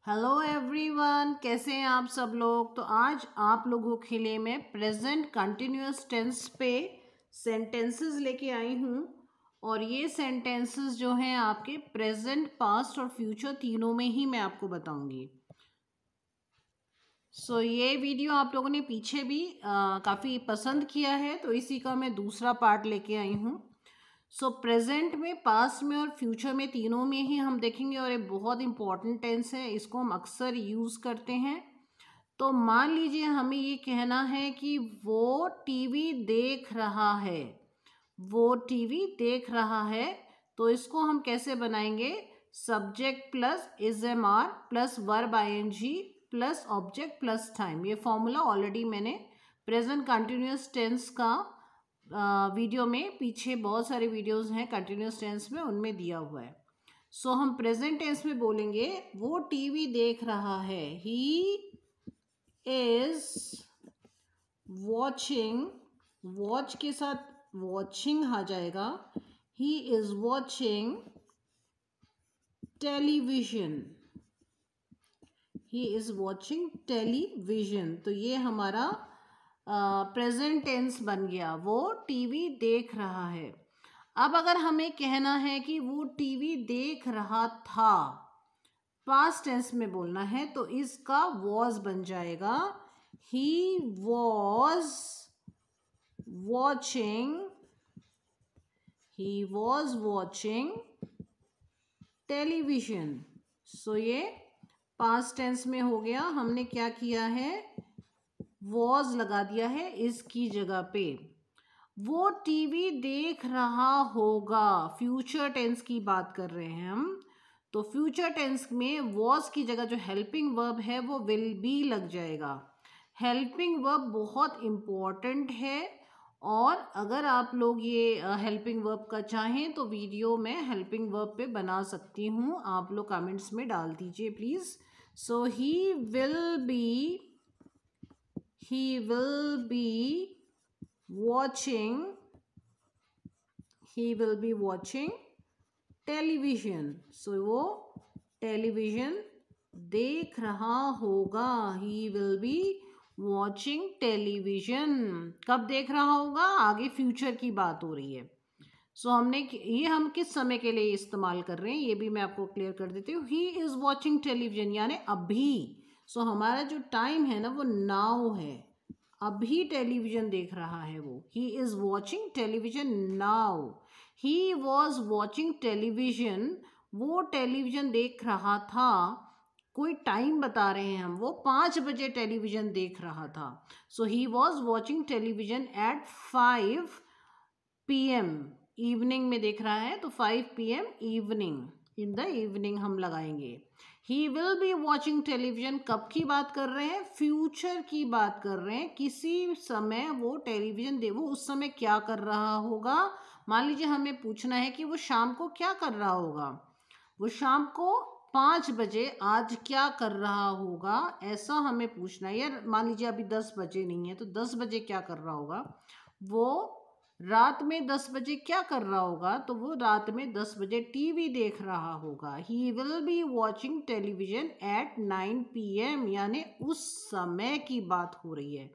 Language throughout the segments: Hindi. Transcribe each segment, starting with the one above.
हेलो एवरीवन, कैसे हैं आप सब लोग। तो आज आप लोगों के लिए मैं प्रेजेंट कंटिन्यूअस टेंस पे सेंटेंसेस लेके आई हूँ। और ये सेंटेंसेस जो हैं आपके प्रेजेंट, पास्ट और फ्यूचर तीनों में ही मैं आपको बताऊंगी। ये वीडियो आप लोगों ने पीछे भी काफ़ी पसंद किया है, तो इसी का मैं दूसरा पार्ट लेके आई हूँ। प्रेजेंट में, पास्ट में और फ्यूचर में तीनों में ही हम देखेंगे। और ये बहुत इंपॉर्टेंट टेंस है, इसको हम अक्सर यूज़ करते हैं। तो मान लीजिए हमें ये कहना है कि वो टीवी देख रहा है। वो टीवी देख रहा है, तो इसको हम कैसे बनाएंगे? Subject plus is am are plus verb ING plus object plus time. ये फॉर्मूला ऑलरेडी मैंने प्रेजेंट कंटिन्यूअस टेंस का वीडियो में, पीछे बहुत सारे वीडियोस हैं कंटिन्यूअस टेंस में, उनमें दिया हुआ है। हम प्रेजेंट टेंस में बोलेंगे वो टीवी देख रहा है। ही इज वॉचिंग, वॉच के साथ वॉचिंग आ जाएगा। He is watching television. He is watching television. तो ये हमारा प्रेजेंट टेंस बन गया, वो टीवी देख रहा है। अब अगर हमें कहना है कि वो टीवी देख रहा था, पास्ट टेंस में बोलना है, तो इसका वॉज बन जाएगा। ही was watching, he was watching television. ये पास्ट टेंस में हो गया। हमने क्या किया है? वॉज लगा दिया है इसकी जगह पे। वो टीवी देख रहा होगा, फ्यूचर टेंस की बात कर रहे हैं हम। तो फ्यूचर टेंस में वॉज की जगह जो हेल्पिंग वर्ब है वो विल बी लग जाएगा। हेल्पिंग वर्ब बहुत इम्पॉर्टेंट है, और अगर आप लोग ये हेल्पिंग वर्ब का चाहें तो वीडियो में हेल्पिंग वर्ब पे बना सकती हूँ, आप लोग कमेंट्स में डाल दीजिए please. He will be watching, he will be watching television। वो टेलीविजन देख रहा होगा। he will be watching television। कब देख रहा होगा? आगे फ्यूचर की बात हो रही है। ये हम किस समय के लिए इस्तेमाल कर रहे हैं ये भी मैं आपको क्लियर कर देती हूँ। ही इज वॉचिंग टेलीविजन यानी अभी। हमारा जो टाइम है ना वो नाउ है, अभी टेलीविजन देख रहा है वो। He is watching television now. He was watching television, वो टेलीविजन देख रहा था। कोई टाइम बता रहे हैं हम, वो 5 बजे टेलीविजन देख रहा था। He was watching television at 5 PM, evening में देख रहा है, तो 5 PM evening, in the evening हम लगाएंगे। He will be watching television, कब की बात कर रहे हैं? फ्यूचर की बात कर रहे हैं। किसी समय वो टेलीविजन वो उस समय क्या कर रहा होगा? मान लीजिए हमें पूछना है कि वो शाम को क्या कर रहा होगा। वो शाम को 5 बजे आज क्या कर रहा होगा, ऐसा हमें पूछना है। यार मान लीजिए अभी 10 बजे नहीं है, तो 10 बजे क्या कर रहा होगा? वो रात में 10 बजे क्या कर रहा होगा? तो वो रात में 10 बजे टीवी देख रहा होगा। He will be watching television at 9 PM, यानी उस समय की बात हो रही है।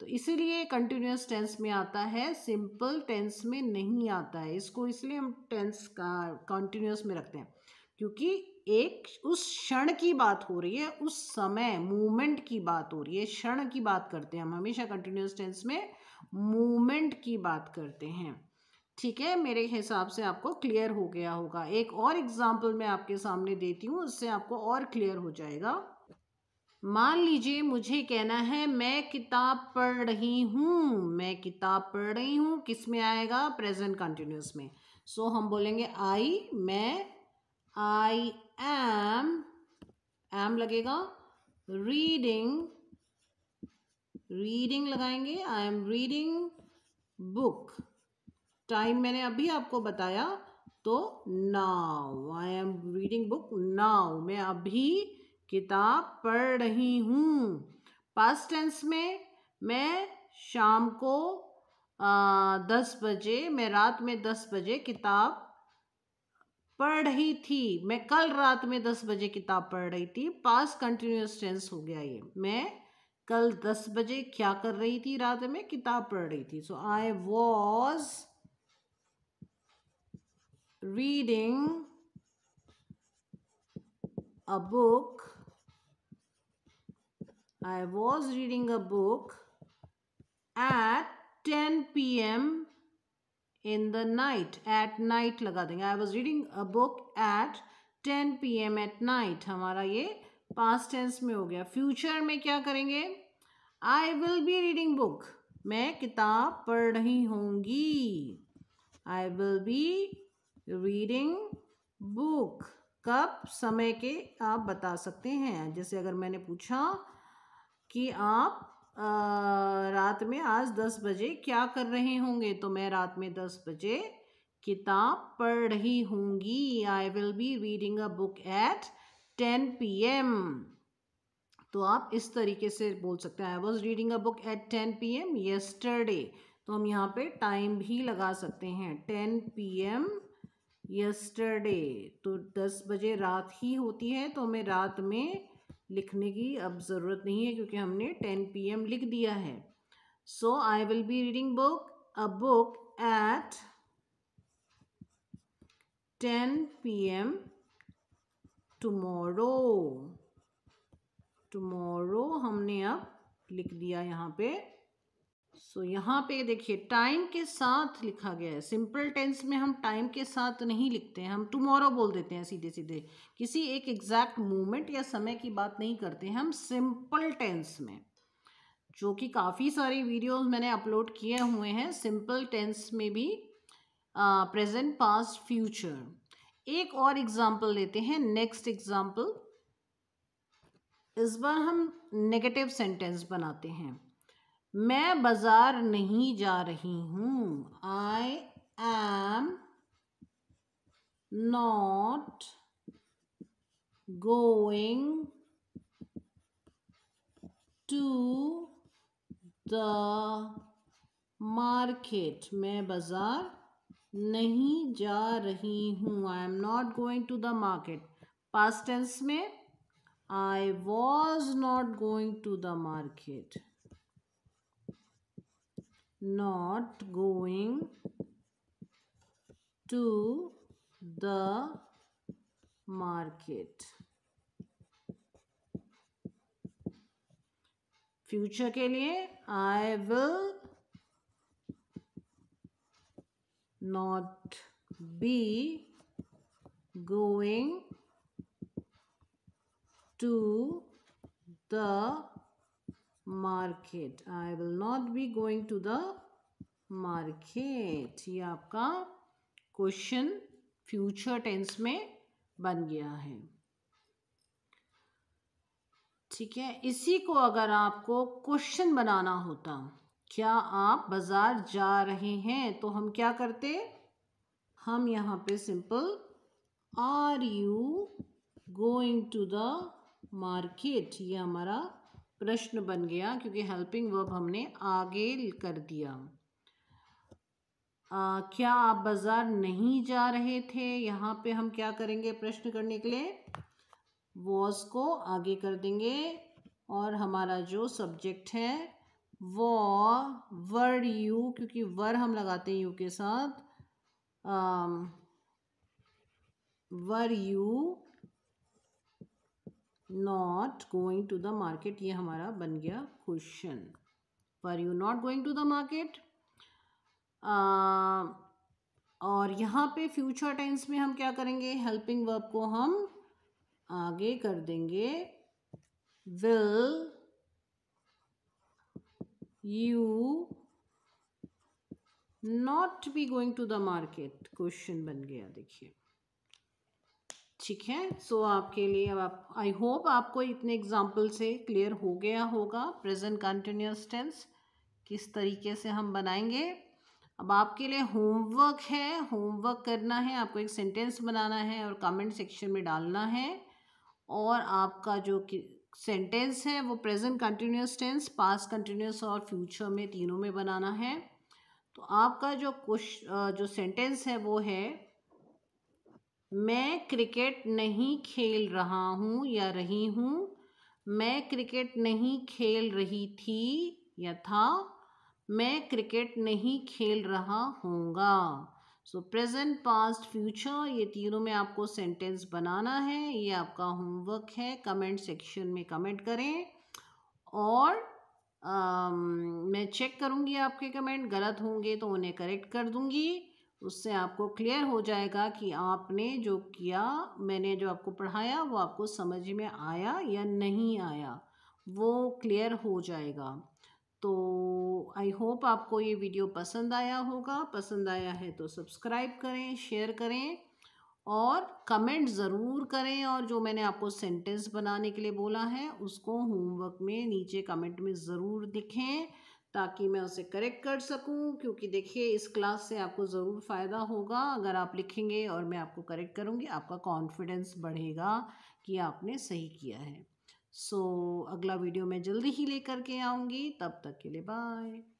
तो इसीलिए कंटिन्यूअस टेंस में आता है, सिंपल टेंस में नहीं आता है। इसको इसलिए हम टेंस का कंटिन्यूअस में रखते हैं, क्योंकि एक उस क्षण की बात हो रही है, उस समय मूवमेंट की बात हो रही है। क्षण की बात करते हैं हम हमेशा कंटिन्यूअस टेंस में, मूवमेंट की बात करते हैं। ठीक है, मेरे हिसाब से आपको क्लियर हो गया होगा। एक और एग्जाम्पल मैं आपके सामने देती हूँ, उससे आपको और क्लियर हो जाएगा। मान लीजिए मुझे कहना है मैं किताब पढ़ रही हूँ। मैं किताब पढ़ रही हूँ किस में आएगा? प्रेजेंट कंटिन्यूअस में। हम बोलेंगे आई एम लगेगा। रीडिंग, रीडिंग लगाएंगे, I am reading book. Time मैंने अभी आपको बताया, तो now, I am reading book now, मैं अभी किताब पढ़ रही हूँ। पास्ट टेंस में मैं शाम को 10 बजे, मैं रात में 10 बजे किताब पढ़ रही थी, मैं कल रात में 10 बजे किताब पढ़ रही थी, पास्ट कंटिन्यूअस टेंस हो गया ये। मैं कल 10 बजे क्या कर रही थी, रात में किताब पढ़ रही थी। So I was reading a book, I was reading a book at 10 p.m. in the night. At night लगा देंगे। I was reading a book at 10 p.m. at night। हमारा ये past tense में हो गया। फ्यूचर में क्या करेंगे? I will be reading book। मैं किताब पढ़ रही होंगी। I will be reading book। कब? समय के आप बता सकते हैं। जैसे अगर मैंने पूछा कि आप रात में आज 10 बजे क्या कर रहे होंगे, तो मैं रात में 10 बजे किताब पढ़ रही होंगी। I will be reading a book at 10 p.m। तो आप इस तरीके से बोल सकते हैं, I was reading a book at 10 p.m. yesterday। तो हम यहाँ पे टाइम भी लगा सकते हैं, 10 p.m. yesterday। तो 10 बजे रात ही होती है, तो हमें रात में लिखने की अब ज़रूरत नहीं है क्योंकि हमने 10 p.m. लिख दिया है। So I will be reading a book at 10 p.m. Tomorrow. Tomorrow हमने अब लिख दिया यहाँ पे। सो यहाँ पे देखिए टाइम के साथ लिखा गया है। सिंपल टेंस में हम टाइम के साथ नहीं लिखते हैं, हम टुमारो बोल देते हैं सीधे सीधे। किसी एक एग्जैक्ट मोमेंट या समय की बात नहीं करते हैं हम सिंपल टेंस में, जो कि काफ़ी सारी वीडियोस मैंने अपलोड किए हुए हैं सिंपल टेंस में भी, प्रेजेंट, पास्ट, फ्यूचर। एक और एग्जाम्पल लेते हैं, नेक्स्ट एग्जाम्पल। इस बार हम नेगेटिव सेंटेंस बनाते हैं। मैं बाजार नहीं जा रही हूँ। I am not going to the market. मैं बाजार नहीं जा रही हूँ। I am not going to the market. Past tense में I was not going to the market. Not going to the market। Future के लिए I will not be going to the market। I will not be going to the market। ये आपका क्वेश्चन फ्यूचर टेंस में बन गया है। ठीक है, इसी को अगर आपको क्वेश्चन बनाना होता, क्या आप बाजार जा रहे हैं, तो हम क्या करते? हम यहाँ पे simple are you going to the market, ये हमारा प्रश्न बन गया क्योंकि हेल्पिंग वर्ब हमने आगे कर दिया। क्या आप बाजार नहीं जा रहे थे, यहाँ पे हम क्या करेंगे प्रश्न करने के लिए? वॉज को आगे कर देंगे और हमारा जो सब्जेक्ट है वो वर यू, क्योंकि वर हम लगाते हैं यू के साथ। Were you not going to the market, ये हमारा बन गया question. Were you not going to the market. और यहाँ पे फ्यूचर टेंस में हम क्या करेंगे? हेल्पिंग वर्ब को हम आगे कर देंगे, will you not be going to the market, question बन गया। देखिए, ठीक है। सो आपके लिए अब आप, आई होप आपको इतने एग्जाम्पल से क्लियर हो गया होगा प्रेजेंट कंटिन्यूअस टेंस किस तरीके से हम बनाएंगे। अब आपके लिए होमवर्क है, होमवर्क करना है, आपको एक सेंटेंस बनाना है और कमेंट सेक्शन में डालना है। और आपका जो सेंटेंस है वो present continuous tense, past continuous और फ्यूचर में तीनों में बनाना है। तो आपका जो सेंटेंस है वो है, मैं क्रिकेट नहीं खेल रहा हूँ या रही हूँ। मैं क्रिकेट नहीं खेल रही थी या था। मैं क्रिकेट नहीं खेल रहा हूँगा। सो प्रेजेंट, पास्ट, फ्यूचर, ये तीनों में आपको सेंटेंस बनाना है। ये आपका होमवर्क है। कमेंट सेक्शन में कमेंट करें और मैं चेक करूँगी आपके कमेंट। गलत होंगे तो उन्हें करेक्ट कर दूँगी। उससे आपको क्लियर हो जाएगा कि आपने जो किया, मैंने जो आपको पढ़ाया वो आपको समझ में आया या नहीं आया, वो क्लियर हो जाएगा। तो आई होप आपको ये वीडियो पसंद आया होगा। पसंद आया है तो सब्सक्राइब करें, शेयर करें और कमेंट ज़रूर करें। और जो मैंने आपको सेंटेंस बनाने के लिए बोला है उसको होमवर्क में नीचे कमेंट में ज़रूर लिखें ताकि मैं उसे करेक्ट कर सकूं। क्योंकि देखिए, इस क्लास से आपको ज़रूर फ़ायदा होगा। अगर आप लिखेंगे और मैं आपको करेक्ट करूंगी, आपका कॉन्फिडेंस बढ़ेगा कि आपने सही किया है। सो अगला वीडियो मैं जल्दी ही लेकर के आऊँगी। तब तक के लिए बाय।